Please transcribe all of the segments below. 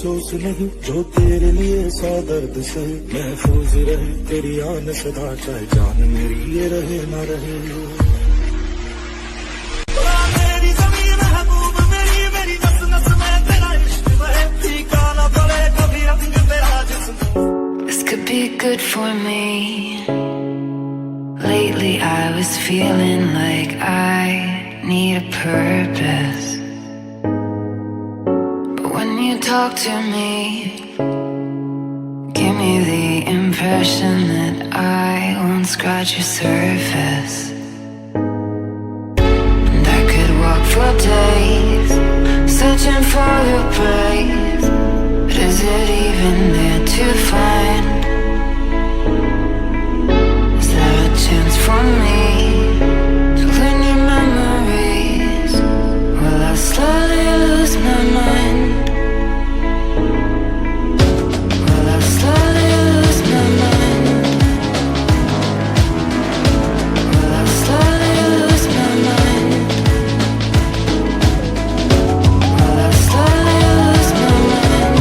अफसोस नहीं जो तेरे लिए सौ दर्द से महफूज रहे तेरी आन सदा चाहे जान मेरी ये रहे ना रहे। This could be good for me. Lately I was feeling like I need a purpose. But when you talk to me, give me the impression that I won't scratch your surface. And I could walk for days, searching for your praise. But is it even there to find? Is there a chance for me to learn your memories? Will I slowly lose my mind? Will I slowly lose my mind? Will I slowly lose my mind? Will I slowly lose my mind?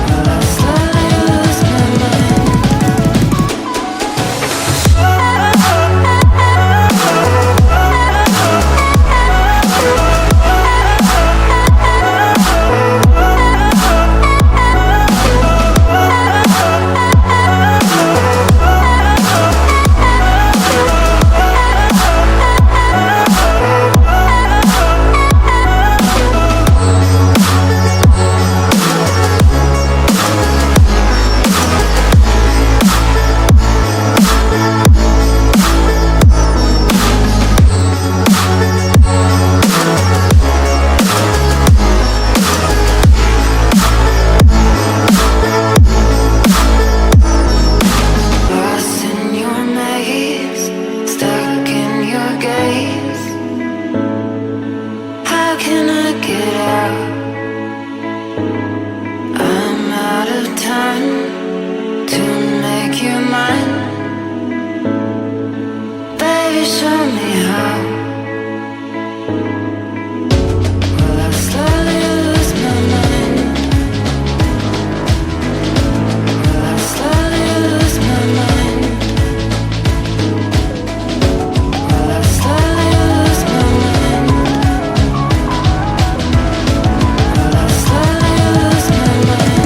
Will I slowly lose my mind? Lost in your maze, stuck in your gaze. How can I get out? I'm out of time to make you mine. Baby, show me how. Will I slowly lose my mind? Will I slowly lose my mind? Will I slowly lose my mind? Will I slowly lose my mind?